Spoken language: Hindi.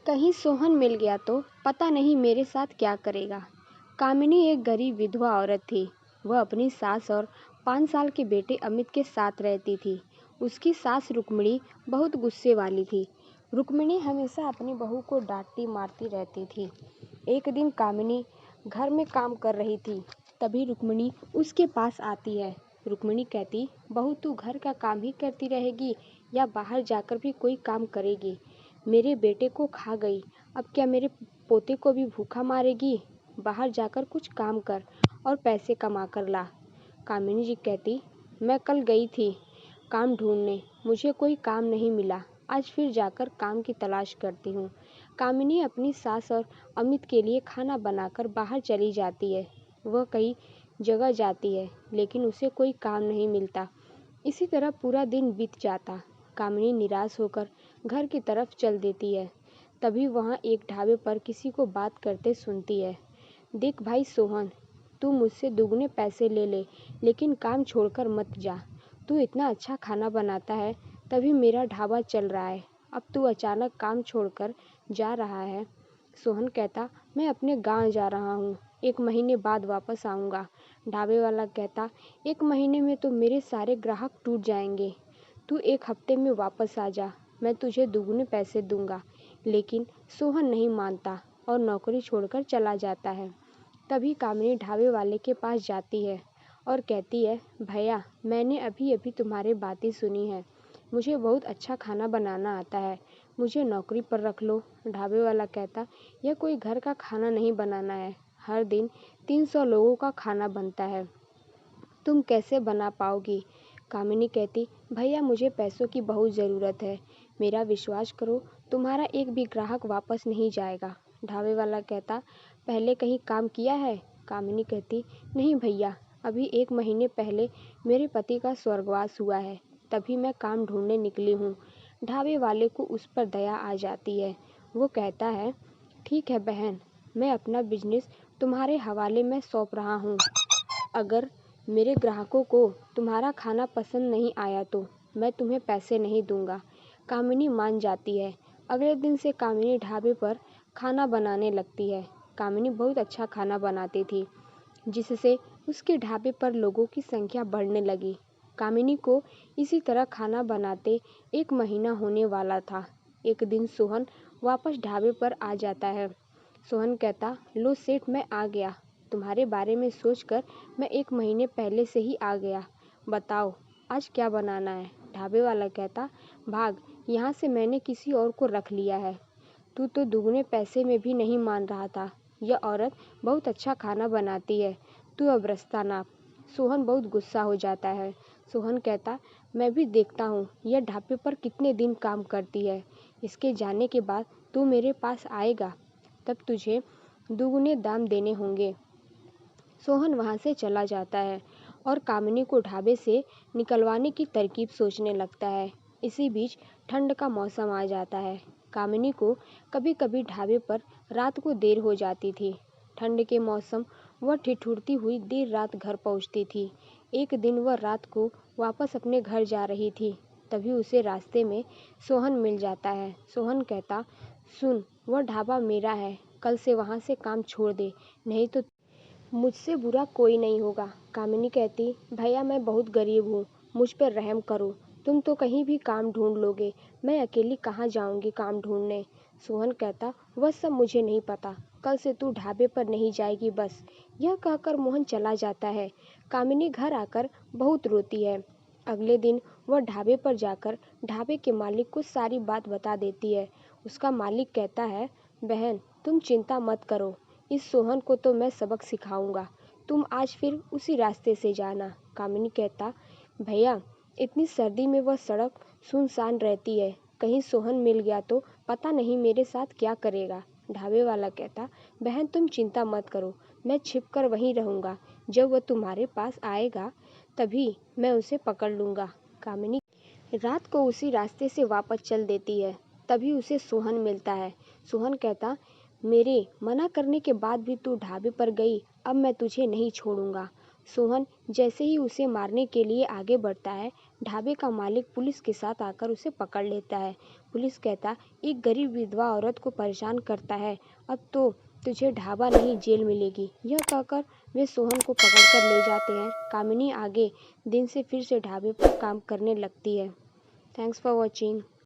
कहीं सोहन मिल गया तो पता नहीं मेरे साथ क्या करेगा। कामिनी एक गरीब विधवा औरत थी। वह अपनी सास और 5 साल के बेटे अमित के साथ रहती थी। उसकी सास रुक्मिणी बहुत गुस्से वाली थी। रुक्मिणी हमेशा अपनी बहू को डांटती मारती रहती थी। एक दिन कामिनी घर में काम कर रही थी, तभी रुक्मिणी उसके पास आती है। रुक्मिणी कहती, बहू तू घर का काम ही करती रहेगी या बाहर जाकर भी कोई काम करेगी? मेरे बेटे को खा गई, अब क्या मेरे पोते को भी भूखा मारेगी? बाहर जाकर कुछ काम कर और पैसे कमा कर ला। कामिनी जी कहती, मैं कल गई थी काम ढूंढने, मुझे कोई काम नहीं मिला। आज फिर जाकर काम की तलाश करती हूँ। कामिनी अपनी सास और अमित के लिए खाना बनाकर बाहर चली जाती है। वह कई जगह जाती है, लेकिन उसे कोई काम नहीं मिलता। इसी तरह पूरा दिन बीत जाता। कामिनी निराश होकर घर की तरफ चल देती है। तभी वहाँ एक ढाबे पर किसी को बात करते सुनती है। देख भाई सोहन, तू मुझसे दुगने पैसे ले ले, लेकिन काम छोड़कर मत जा। तू इतना अच्छा खाना बनाता है, तभी मेरा ढाबा चल रहा है। अब तू अचानक काम छोड़कर जा रहा है। सोहन कहता, मैं अपने गांव जा रहा हूँ, 1 महीने बाद वापस आऊँगा। ढाबे वाला कहता, 1 महीने में तो मेरे सारे ग्राहक टूट जाएंगे। तू 1 हफ्ते में वापस आ जा, मैं तुझे दुगने पैसे दूंगा। लेकिन सोहन नहीं मानता और नौकरी छोड़कर चला जाता है। तभी कामिनी ढाबे वाले के पास जाती है और कहती है, भैया मैंने अभी अभी तुम्हारी बातें सुनी है, मुझे बहुत अच्छा खाना बनाना आता है, मुझे नौकरी पर रख लो। ढाबे वाला कहता, यह कोई घर का खाना नहीं बनाना है, हर दिन 300 लोगों का खाना बनता है, तुम कैसे बना पाओगी? कामिनी कहती, भैया मुझे पैसों की बहुत ज़रूरत है, मेरा विश्वास करो, तुम्हारा एक भी ग्राहक वापस नहीं जाएगा। ढाबे वाला कहता, पहले कहीं काम किया है? कामिनी कहती, नहीं भैया, अभी 1 महीने पहले मेरे पति का स्वर्गवास हुआ है, तभी मैं काम ढूंढने निकली हूँ। ढाबे वाले को उस पर दया आ जाती है। वो कहता है, ठीक है बहन, मैं अपना बिजनेस तुम्हारे हवाले में सौंप रहा हूँ। अगर मेरे ग्राहकों को तुम्हारा खाना पसंद नहीं आया तो मैं तुम्हें पैसे नहीं दूंगा। कामिनी मान जाती है। अगले दिन से कामिनी ढाबे पर खाना बनाने लगती है। कामिनी बहुत अच्छा खाना बनाती थी, जिससे उसके ढाबे पर लोगों की संख्या बढ़ने लगी। कामिनी को इसी तरह खाना बनाते 1 महीना होने वाला था। एक दिन सोहन वापस ढाबे पर आ जाता है। सोहन कहता, लो सेठ, मैं आ गया, तुम्हारे बारे में सोचकर मैं 1 महीने पहले से ही आ गया। बताओ आज क्या बनाना है? ढाबे वाला कहता, भाग यहाँ से, मैंने किसी और को रख लिया है। तू तो दुगने पैसे में भी नहीं मान रहा था। यह औरत बहुत अच्छा खाना बनाती है, तू अब रास्ता नाप। सोहन बहुत गुस्सा हो जाता है। सोहन कहता, मैं भी देखता हूँ यह ढाबे पर कितने दिन काम करती है। इसके जाने के बाद तू मेरे पास आएगा, तब तुझे दुगने दाम देने होंगे। सोहन वहाँ से चला जाता है और कामिनी को ढाबे से निकलवाने की तरकीब सोचने लगता है। इसी बीच ठंड का मौसम आ जाता है। कामिनी को कभी कभी ढाबे पर रात को देर हो जाती थी। ठंड के मौसम वह ठिठुरती हुई देर रात घर पहुँचती थी। एक दिन वह रात को वापस अपने घर जा रही थी, तभी उसे रास्ते में सोहन मिल जाता है। सोहन कहता, सुन, वह ढाबा मेरा है, कल से वहाँ से काम छोड़ दे, नहीं तो मुझसे बुरा कोई नहीं होगा। कामिनी कहती, भैया मैं बहुत गरीब हूँ, मुझ पर रहम करो, तुम तो कहीं भी काम ढूंढ लोगे, मैं अकेली कहाँ जाऊँगी काम ढूंढने। सोहन कहता, वह सब मुझे नहीं पता, कल से तू ढाबे पर नहीं जाएगी बस। यह कहकर मोहन चला जाता है। कामिनी घर आकर बहुत रोती है। अगले दिन वह ढाबे पर जाकर ढाबे के मालिक को सारी बात बता देती है। उसका मालिक कहता है, बहन तुम चिंता मत करो, इस सोहन को तो मैं सबक सिखाऊंगा, तुम आज फिर उसी रास्ते से जाना। कामिनी कहता, भैया इतनी सर्दी में वह सड़क सुनसान रहती है, कहीं सोहन मिल गया तो पता नहीं मेरे साथ क्या करेगा। ढाबे वाला कहता, बहन तुम चिंता मत करो, मैं छिप कर वहीं रहूंगा, जब वह तुम्हारे पास आएगा तभी मैं उसे पकड़ लूंगा। कामिनी रात को उसी रास्ते से वापस चल देती है। तभी उसे सोहन मिलता है। सोहन कहता, मेरे मना करने के बाद भी तू ढाबे पर गई, अब मैं तुझे नहीं छोड़ूंगा। सोहन जैसे ही उसे मारने के लिए आगे बढ़ता है, ढाबे का मालिक पुलिस के साथ आकर उसे पकड़ लेता है। पुलिस कहता, एक गरीब विधवा औरत को परेशान करता है, अब तो तुझे ढाबा नहीं जेल मिलेगी। यह कहकर वे सोहन को पकड़कर ले जाते हैं। कामिनी आगे दिन से फिर से ढाबे पर काम करने लगती है। Thanks for watching.